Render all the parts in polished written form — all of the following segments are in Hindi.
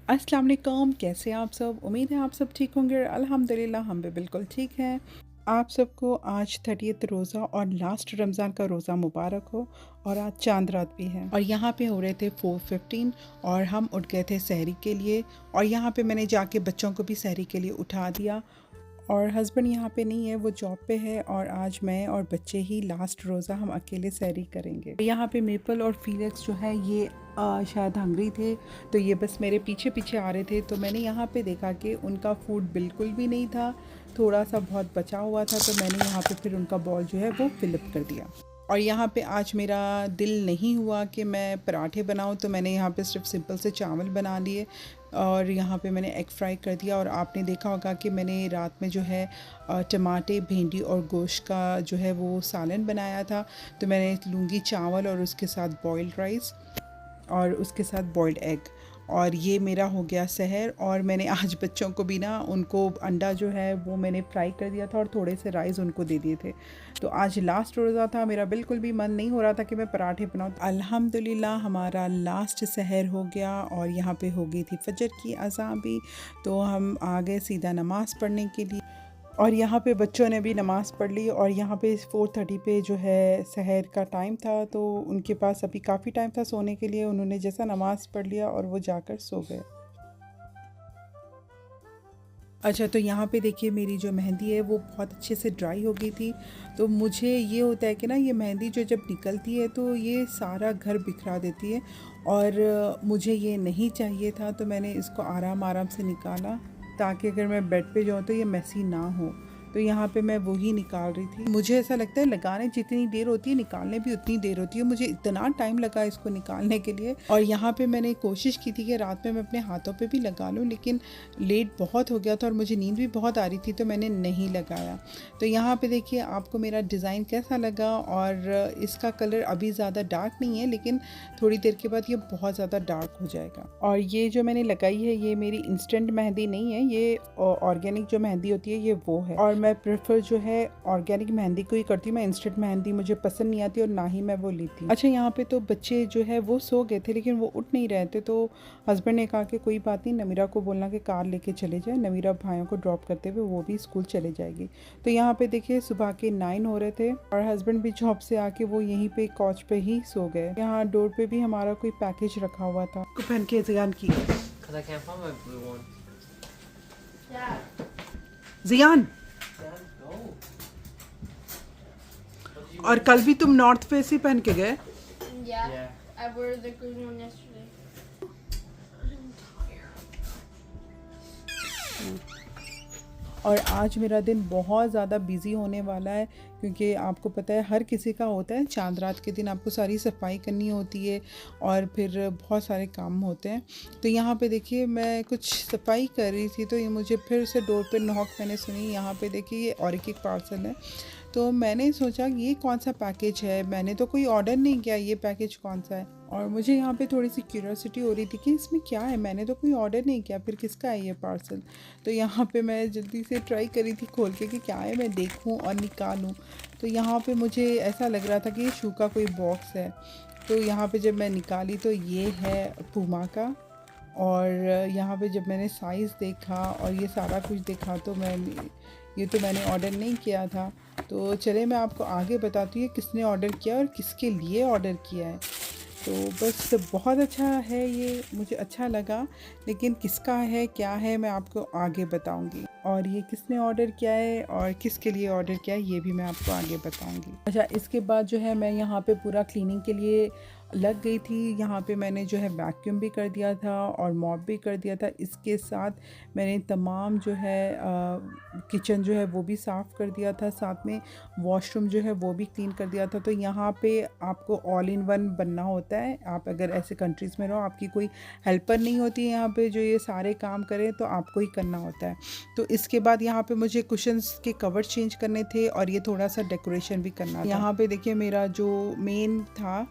अस्सलाम वालेकुम, कैसे हैं आप सब? उम्मीद है आप सब ठीक होंगे। अल्हम्दुलिल्लाह हम भी बिल्कुल ठीक हैं। आप सबको आज 30th रोज़ा और लास्ट रमज़ान का रोज़ा मुबारक हो। और आज चांद रात भी है और यहाँ पे हो रहे थे 4:15 और हम उठ गए थे सहरी के लिए। और यहाँ पे मैंने जाके बच्चों को भी सहरी के लिए उठा दिया। और हस्बैंड यहाँ पे नहीं है, वो जॉब पे है और आज मैं और बच्चे ही लास्ट रोज़ा हम अकेले सहरी करेंगे। यहाँ पे मेपल और फीलिक्स जो है ये शायद हंगरी थे, तो ये बस मेरे पीछे पीछे आ रहे थे। तो मैंने यहाँ पे देखा कि उनका फूड बिल्कुल भी नहीं था, थोड़ा सा बहुत बचा हुआ था, तो मैंने यहाँ पे फिर उनका बॉल जो है वो फिलअप कर दिया। और यहाँ पे आज मेरा दिल नहीं हुआ कि मैं पराठे बनाऊँ, तो मैंने यहाँ पे सिर्फ सिंपल से चावल बना लिए और यहाँ पे मैंने एग फ्राई कर दिया। और आपने देखा होगा कि मैंने रात में जो है टमाटे, भिंडी और गोश्त का जो है वो सालन बनाया था। तो मैंने लूँगी चावल और उसके साथ बॉइल्ड राइस और उसके साथ बॉइल्ड एग, और ये मेरा हो गया सहर। और मैंने आज बच्चों को भी ना, उनको अंडा जो है वो मैंने फ्राई कर दिया था और थोड़े से राइस उनको दे दिए थे। तो आज लास्ट रोज़ा था, मेरा बिल्कुल भी मन नहीं हो रहा था कि मैं पराठे बनाऊँ। अल्हम्दुलिल्लाह हमारा लास्ट सहर हो गया और यहाँ पे हो गई थी फजर की अज़ान भी। तो हम आ गए सीधा नमाज़ पढ़ने के लिए और यहाँ पे बच्चों ने भी नमाज़ पढ़ ली। और यहाँ पे 4:30 पे जो है सहर का टाइम था, तो उनके पास अभी काफ़ी टाइम था सोने के लिए। उन्होंने जैसा नमाज़ पढ़ लिया और वो जाकर सो गए। अच्छा, तो यहाँ पे देखिए मेरी जो मेहंदी है वो बहुत अच्छे से ड्राई हो गई थी। तो मुझे ये होता है कि ना, ये मेहंदी जो जब निकलती है तो ये सारा घर बिखरा देती है और मुझे ये नहीं चाहिए था। तो मैंने इसको आराम आराम से निकाला ताकि अगर मैं बेड पे जाऊँ तो ये मैसी ना हो। तो यहाँ पे मैं वही निकाल रही थी। मुझे ऐसा लगता है लगाने जितनी देर होती है निकालने भी उतनी देर होती है। मुझे इतना टाइम लगा इसको निकालने के लिए। और यहाँ पे मैंने कोशिश की थी कि रात में मैं अपने हाथों पे भी लगा लूँ, लेकिन लेट बहुत हो गया था और मुझे नींद भी बहुत आ रही थी, तो मैंने नहीं लगाया। तो यहाँ पे देखिए आपको मेरा डिज़ाइन कैसा लगा। और इसका कलर अभी ज़्यादा डार्क नहीं है, लेकिन थोड़ी देर के बाद ये बहुत ज़्यादा डार्क हो जाएगा। और ये जो मैंने लगाई है ये मेरी इंस्टेंट मेहंदी नहीं है, ये ऑर्गेनिक जो मेहंदी होती है ये वो है। और मैं प्रेफर जो है ऑर्गेनिक मेहंदी को ही करती हूँ। मैं इंस्टेंट मेहंदी मुझे पसंद नहीं आती और ना ही मैं वो लेती हूँ। अच्छा, यहाँ पे तो बच्चे जो है वो सो गए थे, लेकिन वो उठ नहीं रहे थे। तो हस्बैंड ने कहा कि कोई बात नहीं, नमीरा को बोलना कि कार लेके चले जाए। नमीरा भाइयों को ड्रॉप करते हुए वो भी स्कूल चले जाएगी। तो यहाँ पे देखिए सुबह के 9 हो रहे थे और हस्बैंड भी जॉब से आके वो यहीं पे कॉच पे ही सो गए। यहाँ डोर पे भी हमारा कोई पैकेज रखा हुआ था। पहन के जियान की Because I can't find my blue one. Jian, Dad, no. What did you और कल भी तुम नॉर्थ फेस ही पहन के गए। Yeah. Yeah. I wore the green one yesterday. और आज मेरा दिन बहुत ज़्यादा बिज़ी होने वाला है, क्योंकि आपको पता है हर किसी का होता है चांद रात के दिन आपको सारी सफाई करनी होती है और फिर बहुत सारे काम होते हैं। तो यहाँ पे देखिए मैं कुछ सफाई कर रही थी, तो ये मुझे फिर से डोर पे नॉक मैंने सुनी। यहाँ पे देखिए ये ऑरिकिक पार्सल है। तो मैंने सोचा ये कौन सा पैकेज है, मैंने तो कोई ऑर्डर नहीं किया, ये पैकेज कौन सा है। और मुझे यहाँ पे थोड़ी सी क्यूरियोसिटी हो रही थी कि इसमें क्या है, मैंने तो कोई ऑर्डर नहीं किया, फिर किसका है ये पार्सल। तो यहाँ पे मैं जल्दी से ट्राई करी थी खोल के कि क्या है, मैं देखूँ और निकालूँ। तो यहाँ पे मुझे ऐसा लग रहा था कि ये शू का कोई बॉक्स है। तो यहाँ पे जब मैं निकाली तो ये है पूमा का। और यहाँ पे जब मैंने साइज़ देखा और ये सारा कुछ देखा तो मैंने ऑर्डर नहीं किया था। तो चले मैं आपको आगे बताती हूँ किसने ऑर्डर किया और किसके लिए ऑर्डर किया है। तो बस बहुत अच्छा है, ये मुझे अच्छा लगा, लेकिन किसका है क्या है मैं आपको आगे बताऊंगी। और ये किसने ऑर्डर किया है और किसके लिए ऑर्डर किया है ये भी मैं आपको आगे बताऊंगी। अच्छा, इसके बाद जो है मैं यहाँ पे पूरा क्लीनिंग के लिए लग गई थी। यहाँ पे मैंने जो है वैक्यूम भी कर दिया था और मॉप भी कर दिया था। इसके साथ मैंने तमाम जो है किचन जो है वो भी साफ़ कर दिया था, साथ में वॉशरूम जो है वो भी क्लीन कर दिया था। तो यहाँ पे आपको ऑल इन वन बनना होता है। आप अगर ऐसे कंट्रीज़ में रहो, आपकी कोई हेल्पर नहीं होती है यहाँ पे जो ये सारे काम करे, तो आपको ही करना होता है। तो इसके बाद यहाँ पे मुझे कुशन्स के कवर चेंज करने थे और ये थोड़ा सा डेकोरेशन भी करना था। यहाँ पे देखिए मेरा जो मेन था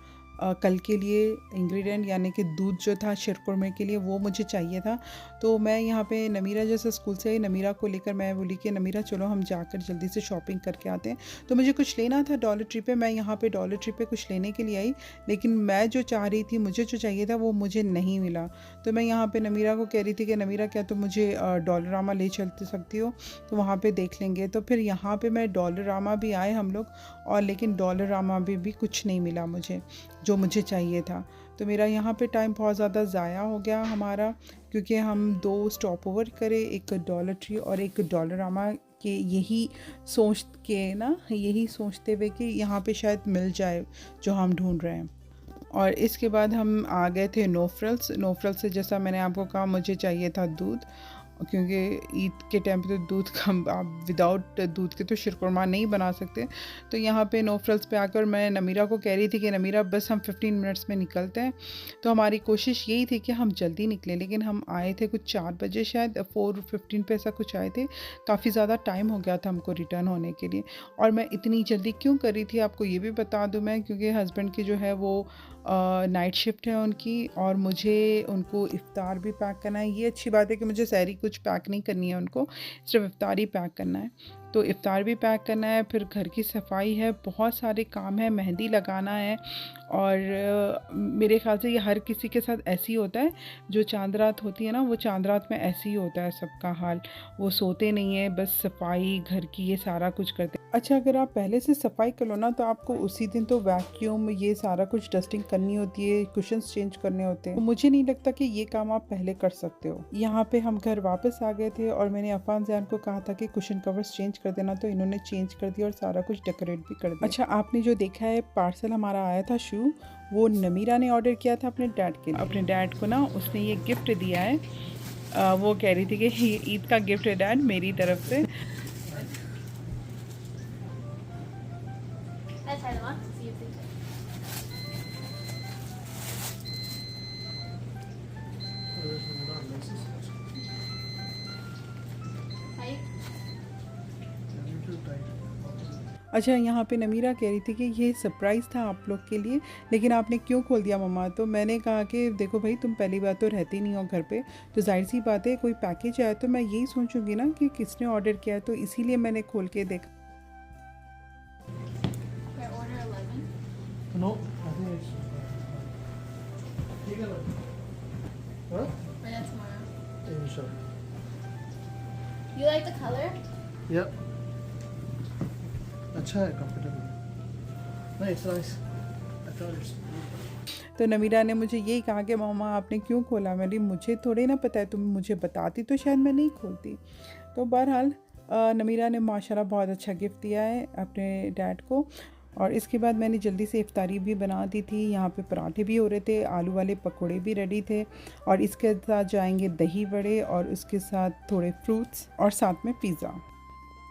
कल के लिए इंग्रेडिएंट यानी कि दूध जो था शीरकुरमे के लिए वो मुझे चाहिए था। तो मैं यहाँ पे नमीरा जैसे स्कूल से आई, नमीरा को लेकर मैं बोली कि नमीरा चलो हम जाकर जल्दी से शॉपिंग करके आते हैं। तो मुझे कुछ लेना था डॉलर ट्री पे, मैं यहाँ पे डॉलर ट्री पे कुछ लेने के लिए आई, लेकिन मैं जो चाह रही थी, मुझे जो चाहिए था वो मुझे नहीं मिला। तो मैं यहाँ पे नमीरा को कह रही थी कि नमीरा क्या तुम मुझे डॉलरामा ले चल सकती हो, तो वहाँ पे देख लेंगे। तो फिर यहाँ पे मैं डॉलरामा भी आए हम लोग, और लेकिन डॉलरामा में भी कुछ नहीं मिला मुझे जो मुझे चाहिए था। तो मेरा यहाँ पे टाइम बहुत ज़्यादा ज़ाया हो गया हमारा, क्योंकि हम 2 स्टॉप ओवर करे, एक डॉलर ट्री और एक डॉलरामा के, यही सोचते हुए कि यहाँ पे शायद मिल जाए जो हम ढूंढ रहे हैं। और इसके बाद हम आ गए थे नो फ्रिल्स से, जैसा मैंने आपको कहा मुझे चाहिए था दूध, क्योंकि ईद के टाइम पे तो दूध का आप विदाउट दूध के तो शीरकुरमा नहीं बना सकते। तो यहाँ पे नो फ्रिल्स पे आकर मैं नमीरा को कह रही थी कि नमीरा बस हम 15 मिनट्स में निकलते हैं। तो हमारी कोशिश यही थी कि हम जल्दी निकलें, लेकिन हम आए थे कुछ 4 बजे, शायद 4:15 पे ऐसा कुछ आए थे। काफ़ी ज़्यादा टाइम हो गया था हमको रिटर्न होने के लिए। और मैं इतनी जल्दी क्यों कर रही थी आपको ये भी बता दूँ मैं, क्योंकि हस्बैंड की जो है वो नाइट शिफ्ट है उनकी, और मुझे उनको इफ़्तार भी पैक करना है। ये अच्छी बात है कि मुझे सहरी कुछ पैक नहीं करनी है उनको, सिर्फ इफ़्तार ही पैक करना है। तो इफ़्तार भी पैक करना है, फिर घर की सफाई है, बहुत सारे काम है, मेहंदी लगाना है। और मेरे ख्याल से ये हर किसी के साथ ऐसे ही होता है, जो चांद रात होती है ना, वो चांद रात में ऐसे ही होता है सबका हाल। वो सोते नहीं है, बस सफाई घर की ये सारा कुछ करते हैं। अच्छा, अगर आप पहले से सफाई कर लो ना, तो आपको उसी दिन तो वैक्यूम ये सारा कुछ डस्टिंग करनी होती है, कुशन्स चेंज करने होते हैं। तो मुझे नहीं लगता कि ये काम आप पहले कर सकते हो। यहाँ पे हम घर वापस आ गए थे, और मैंने अफान ज़ैन को कहा था कि कुशन कवर्स चेंज कर देना, तो इन्होंने चेंज कर दिया और सारा कुछ डेकोरेट भी कर दिया। अच्छा, आपने जो देखा है पार्सल हमारा आया था शू, वो नमीरा ने ऑर्डर किया था अपने डैड के लिए। अपने डैड को ना उसने ये गिफ्ट दिया है। वो कह रही थी कि ये ईद का गिफ्ट है डैड मेरी तरफ से। I tried them on to see if they fit. Tight? अच्छा, यहाँ पे नमीरा कह रही थी कि ये सरप्राइज़ था आप लोग के लिए, लेकिन आपने क्यों खोल दिया मम्मा? तो मैंने कहा कि देखो भाई, तुम पहली बात तो रहती नहीं हो घर पे, तो जाहिर सी बात है कोई पैकेज आया तो मैं यही सोचूंगी ना कि किसने ऑर्डर किया है, तो इसीलिए मैंने खोल के देखा। Should I order 11? No, I think it's. ठीक है ना? हाँ? Or that's tomorrow? Inshallah. You like the color? Yep. अच्छा है, comfortable. Nice, nice. I thought it's. तो नमीरा ने मुझे यही कहा कि मम्मा आपने क्यों खोला? मैंने मुझे थोड़ी ना पता है, तुम मुझे बताती तो शायद मैं नहीं खोलती। तो बहरहाल नमीरा ने माशाल्लाह बहुत अच्छा गिफ्ट दिया है अपने डैड को। और इसके बाद मैंने जल्दी से इफ्तारी भी बना दी थी। यहाँ पे पराठे भी हो रहे थे, आलू वाले पकोड़े भी रेडी थे, और इसके साथ जाएंगे दही बड़े, और उसके साथ थोड़े फ्रूट्स, और साथ में पिज़्ज़ा।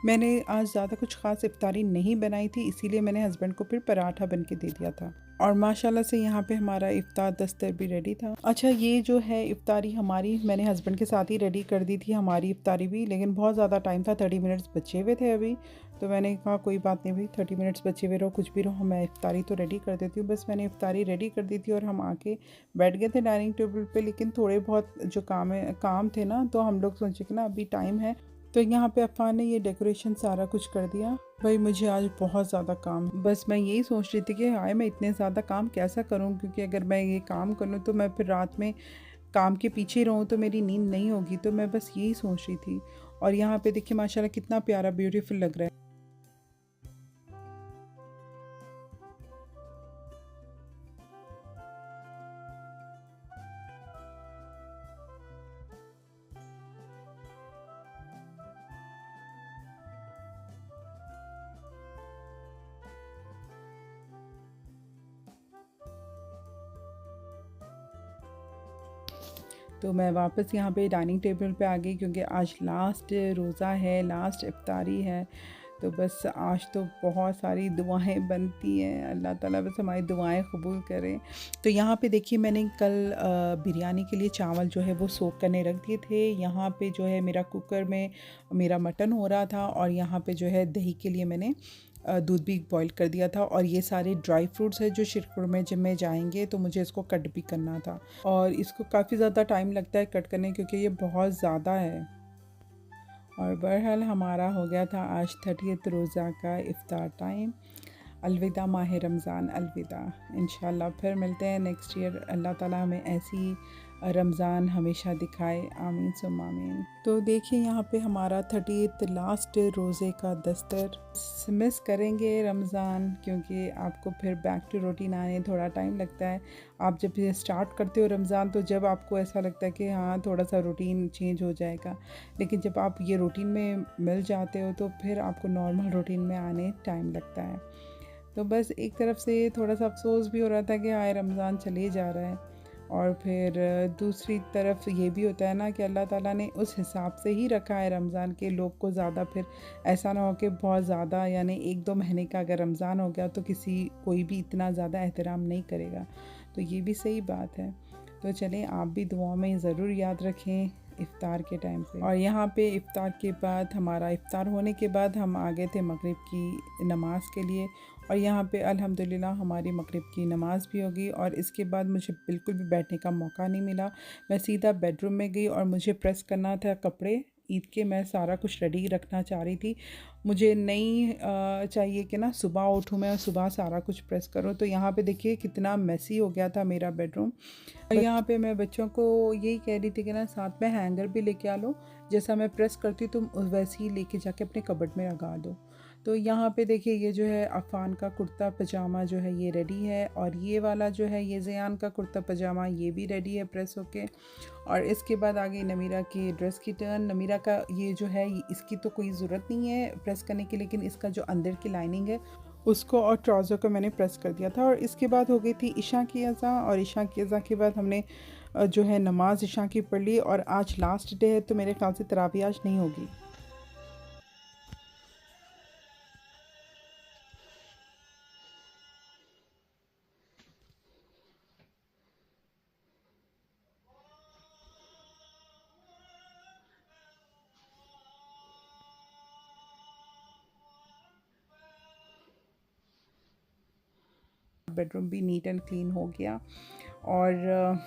मैंने आज ज़्यादा कुछ ख़ास इफ्तारी नहीं बनाई थी, इसीलिए मैंने हस्बैंड को फिर पराठा बन के दे दिया था। और माशाल्लाह से यहाँ पे हमारा इफ्तार दस्तर भी रेडी था। अच्छा, ये जो है इफ्तारी हमारी मैंने हस्बैंड के साथ ही रेडी कर दी थी, हमारी इफ्तारी भी, लेकिन बहुत ज़्यादा टाइम था, 30 मिनट्स बचे हुए थे अभी। तो मैंने कहा कोई बात नहीं भाई, 30 मिनट्स बचे हुए रहो, कुछ भी रहो, मैं इफ्तारी तो रेडी कर देती हूँ। बस मैंने इफ्तारी रेडी कर दी थी, और हम आके बैठ गए थे डाइनिंग टेबल पे। लेकिन थोड़े बहुत जो काम थे ना, तो हम लोग सोचे कि ना अभी टाइम है, तो यहाँ पे अफ़ान ने ये डेकोरेशन सारा कुछ कर दिया। भाई मुझे आज बहुत ज़्यादा काम, बस मैं यही सोच रही थी कि हाय मैं इतने ज़्यादा काम कैसा करूँ, क्योंकि अगर मैं ये काम कर लूँ तो मैं फिर रात में काम के पीछे ही रहूँ तो मेरी नींद नहीं होगी। तो मैं बस यही सोच रही थी। और यहाँ पे देखिए माशाल्लाह कितना प्यारा ब्यूटीफुल लग रहा है। तो मैं वापस यहाँ पे डाइनिंग टेबल पे आ गई, क्योंकि आज लास्ट रोज़ा है, लास्ट इफ्तारी है। तो बस आज तो बहुत सारी दुआएं बनती हैं, अल्लाह ताला बस हमारी दुआएं कबूल करें। तो यहाँ पे देखिए मैंने कल बिरयानी के लिए चावल जो है वो सोक करने रख दिए थे। यहाँ पे जो है मेरा कुकर में मेरा मटन हो रहा था, और यहाँ पे जो है दही के लिए मैंने दूध भी बॉईल कर दिया था। और ये सारे ड्राई फ्रूट्स है जो शिरकुर में जब में जाएंगे तो मुझे इसको कट भी करना था, और इसको काफ़ी ज़्यादा टाइम लगता है कट करने क्योंकि ये बहुत ज़्यादा है। और बहरहाल हमारा हो गया था आज 30th रोज़ा का इफ़्तार टाइम। अलविदा माह रमज़ान, अलविदा। इंशाल्लाह फिर मिलते हैं नेक्स्ट ईयर। अल्लाह ताला हमें ऐसी रमज़ान हमेशा दिखाए, आमीन सुम्मा आमीन। तो देखिए यहाँ पे हमारा 30th लास्ट रोज़े का दस्तर। मिस करेंगे रमज़ान क्योंकि आपको फिर बैक टू रूटीन आने थोड़ा टाइम लगता है। आप जब ये स्टार्ट करते हो रमज़ान तो जब आपको ऐसा लगता है कि हाँ थोड़ा सा रूटीन चेंज हो जाएगा, लेकिन जब आप ये रूटीन में मिल जाते हो तो फिर आपको नॉर्मल रूटीन में आने टाइम लगता है। तो बस एक तरफ से थोड़ा सा अफसोस भी हो रहा था कि हाय रमज़ान चले जा रहा है, और फिर दूसरी तरफ ये भी होता है ना कि अल्लाह ताला ने उस हिसाब से ही रखा है रमज़ान के लोग को ज़्यादा, फिर ऐसा ना हो कि बहुत ज़्यादा यानी 1-2 महीने का अगर रमज़ान हो गया तो कोई भी इतना ज़्यादा एहतराम नहीं करेगा। तो ये भी सही बात है। तो चलें आप भी दुआ में ज़रूर याद रखें इफ़्तार के टाइम पे। और यहाँ पे इफ़्तार के बाद हमारा इफ़्तार होने के बाद हम आ गए थे मगरिब की नमाज़ के लिए, और यहाँ पे अल्हम्दुलिल्लाह हमारी मगरिब की नमाज़ भी हो गई। और इसके बाद मुझे बिल्कुल भी बैठने का मौका नहीं मिला, मैं सीधा बेडरूम में गई और मुझे प्रेस करना था कपड़े ईद के। मैं सारा कुछ रेडी रखना चाह रही थी, मुझे नहीं चाहिए कि ना सुबह उठूँ मैं और सुबह सारा कुछ प्रेस करूँ। तो यहाँ पे देखिए कितना मेसी हो गया था मेरा बेडरूम। और यहाँ पे मैं बच्चों को यही कह रही थी कि ना साथ में हैंगर भी लेके आ लो, जैसा मैं प्रेस करती तुम वैसे ही लेके जाके अपने कबर्ड में लगा दो। तो यहाँ पे देखिए ये जो है अफ़ान का कुर्ता पजामा जो है ये रेडी है, और ये वाला जो है ये ज़ियान का कुर्ता पजामा ये भी रेडी है प्रेस होके। और इसके बाद आ गई नमीरा की ड्रेस की टर्न। नमीरा का ये जो है इसकी तो कोई ज़रूरत नहीं है प्रेस करने की, लेकिन इसका जो अंदर की लाइनिंग है उसको और ट्राउज़र को मैंने प्रेस कर दिया था। और इसके बाद हो गई थी इशा की अज़ा, और इशा की अज़ा के बाद हमने जो है नमाज इशा की पढ़ ली। और आज लास्ट डे है तो मेरे ख्याल से तरावी आज नहीं होगी। बेडरूम भी नीट एंड क्लीन हो गया, और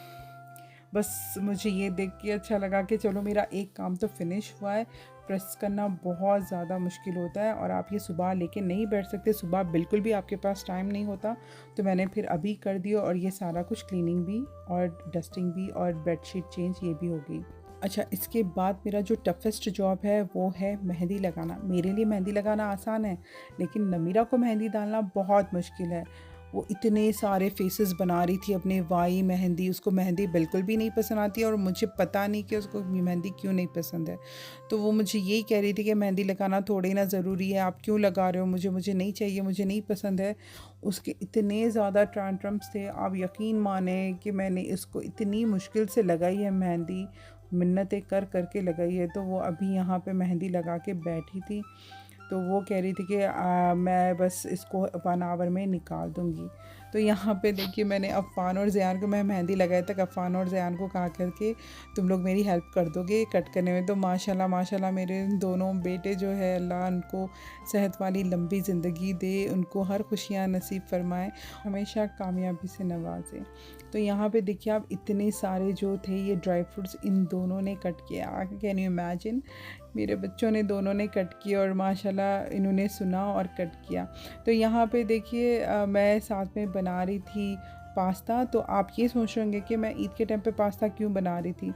बस मुझे ये देख के अच्छा लगा कि चलो मेरा एक काम तो फिनिश हुआ है। प्रेस करना बहुत ज़्यादा मुश्किल होता है, और आप ये सुबह लेके नहीं बैठ सकते, सुबह बिल्कुल भी आपके पास टाइम नहीं होता। तो मैंने फिर अभी कर दिया, और ये सारा कुछ क्लीनिंग भी और डस्टिंग भी और बेडशीट चेंज ये भी हो गई। अच्छा, इसके बाद मेरा जो टफेस्ट जॉब है वो है मेहंदी लगाना। मेरे लिए मेहंदी लगाना आसान है, लेकिन नमीरा को मेहंदी डालना बहुत मुश्किल है। वो इतने सारे फेसेस बना रही थी अपने वाई मेहंदी, उसको मेहंदी बिल्कुल भी नहीं पसंद आती है, और मुझे पता नहीं कि उसको मेहंदी क्यों नहीं पसंद है। तो वो मुझे यही कह रही थी कि मेहंदी लगाना थोड़ी ना ज़रूरी है, आप क्यों लगा रहे हो, मुझे नहीं चाहिए, मुझे नहीं पसंद है। उसके इतने ज़्यादा ट्रांट्रम्स थे, आप यकीन माने कि मैंने इसको इतनी मुश्किल से लगाई है मेहंदी, मिन्नतें कर करके लगाई है। तो वो अभी यहाँ पे मेहंदी लगा के बैठी थी, तो वो कह रही थी कि मैं बस इसको 1 आवर में निकाल दूँगी। तो यहाँ पे देखिए मैंने अफ़ान और ज़ियान को, मैं मेहंदी लगाए तक अफ़ान और ज़ियान को कहा करके तुम लोग मेरी हेल्प कर दोगे कट करने में। तो माशाल्लाह माशाल्लाह मेरे दोनों बेटे जो है अल्लाह उनको सेहत वाली लंबी ज़िंदगी दे, उनको हर खुशियाँ नसीब फरमाए, हमेशा कामयाबी से नवाजे। तो यहाँ पे देखिए आप इतने सारे जो थे ये ड्राई फ्रूट्स इन दोनों ने कट किया। कैन यू इमेजिन, मेरे बच्चों ने दोनों ने कट किया, और माशाल्लाह इन्होंने सुना और कट किया। तो यहाँ पे देखिए मैं साथ में बना रही थी पास्ता। तो आप ये सोच रहे होंगे कि मैं ईद के टाइम पे पास्ता क्यों बना रही थी।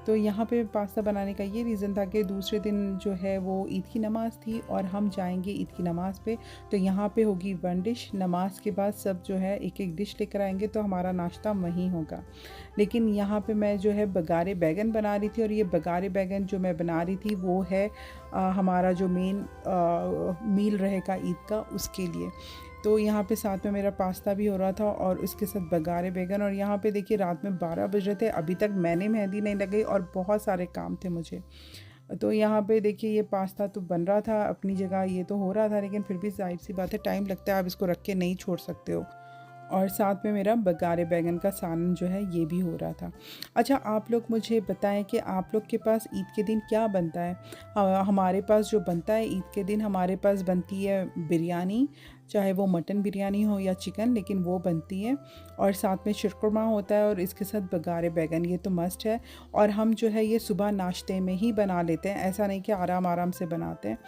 तो यहाँ पे पास्ता बनाने का ये रीज़न था कि दूसरे दिन जो है वो ईद की नमाज़ थी, और हम जाएंगे ईद की नमाज़ पे। तो यहाँ पे होगी 1 डिश, नमाज के बाद सब जो है एक एक डिश लेकर आएंगे, तो हमारा नाश्ता वहीं होगा। लेकिन यहाँ पे मैं जो है बगारे बैगन बना रही थी, और ये बगारे बैगन जो मैं बना रही थी वो है हमारा जो मेन मील रहेगा ईद का, उसके लिए। तो यहाँ पे साथ में मेरा पास्ता भी हो रहा था, और उसके साथ बगारे बैगन। और यहाँ पे देखिए रात में 12 बज रहे थे, अभी तक मैंने मेहंदी नहीं लगाई, और बहुत सारे काम थे मुझे। तो यहाँ पे देखिए ये पास्ता तो बन रहा था अपनी जगह, ये तो हो रहा था, लेकिन फिर भी जाहिर सी बात है टाइम लगता है, आप इसको रख के नहीं छोड़ सकते हो। और साथ में मेरा बगारे बैंगन का सालन जो है ये भी हो रहा था। अच्छा, आप लोग मुझे बताएं कि आप लोग के पास ईद के दिन क्या बनता है। हमारे पास जो बनता है ईद के दिन, हमारे पास बनती है बिरयानी, चाहे वो मटन बिरयानी हो या चिकन, लेकिन वो बनती है। और साथ में शीरकुरमा होता है और इसके साथ बगारे बैंगन, ये तो मस्ट है। और हम जो है ये सुबह नाश्ते में ही बना लेते हैं, ऐसा नहीं कि आराम आराम से बनाते हैं।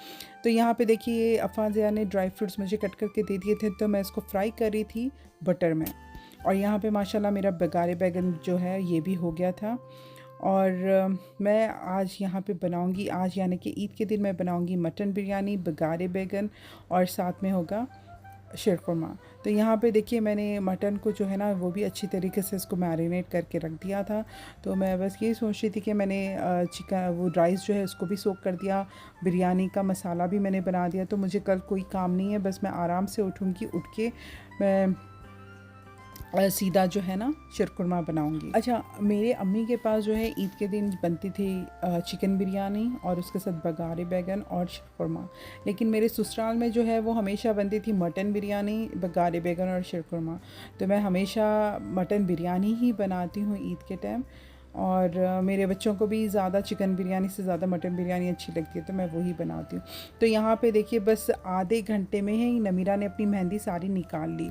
तो यहाँ पे देखिए अफ़ाज़िया ने ड्राई फ्रूट्स मुझे कट करके दे दिए थे, तो मैं इसको फ्राई कर रही थी बटर में। और यहाँ पे माशाल्लाह मेरा बगारे बैंगन जो है ये भी हो गया था। और मैं आज यहाँ पे बनाऊँगी, आज यानी कि ईद के दिन मैं बनाऊँगी मटन बिरयानी, बगारे बैंगन और साथ में होगा शीरकुरमा। तो यहाँ पे देखिए मैंने मटन को जो है ना वो भी अच्छी तरीके से इसको मैरिनेट करके रख दिया था। तो मैं बस यही सोच रही थी कि मैंने चिकन वो राइस जो है उसको भी सोक कर दिया, बिरयानी का मसाला भी मैंने बना दिया। तो मुझे कल कोई काम नहीं है, बस मैं आराम से उठूँगी, उठ के मैं सीधा जो है ना शीरकुरमा बनाऊंगी। अच्छा, मेरे अम्मी के पास जो है ईद के दिन बनती थी चिकन बिरयानी और उसके साथ बगारे बैंगन और शीरकुरमा। लेकिन मेरे ससुराल में जो है वो हमेशा बनती थी मटन बिरयानी, बगारे बैंगन और शीरकुरमा। तो मैं हमेशा मटन बिरयानी ही बनाती हूँ ईद के टाइम। और मेरे बच्चों को भी ज़्यादा चिकन बिरयानी से ज़्यादा मटन बिरयानी अच्छी लगती है, तो मैं वही बनाती हूँ। तो यहाँ पे देखिए बस आधे घंटे में ही नमीरा ने अपनी मेहंदी सारी निकाल ली।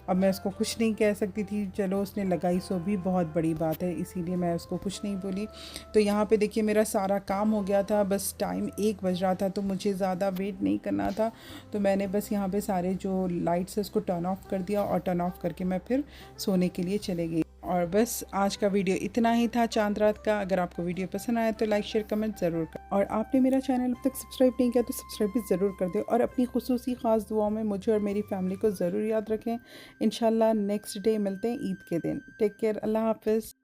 अब मैं उसको कुछ नहीं कह सकती थी, चलो उसने लगाई सो भी बहुत बड़ी बात है, इसीलिए मैं उसको कुछ नहीं बोली। तो यहाँ पे देखिए मेरा सारा काम हो गया था, बस टाइम 1 बज रहा था, तो मुझे ज़्यादा वेट नहीं करना था। तो मैंने बस यहाँ पे सारे जो लाइट्स है उसको टर्न ऑफ़ कर दिया और टर्न ऑफ़ करके मैं फिर सोने के लिए चले गई। और बस आज का वीडियो इतना ही था चांद रात का। अगर आपको वीडियो पसंद आया तो लाइक शेयर कमेंट ज़रूर कर, और आपने मेरा चैनल अब तक सब्सक्राइब नहीं किया तो सब्सक्राइब भी ज़रूर कर दें। और अपनी खुसूसी ख़ास दुआओं में मुझे और मेरी फैमिली को ज़रूर याद रखें। इंशाल्लाह नेक्स्ट डे मिलते हैं ईद के दिन। टेक केयर, अल्लाह हाफ़िज़।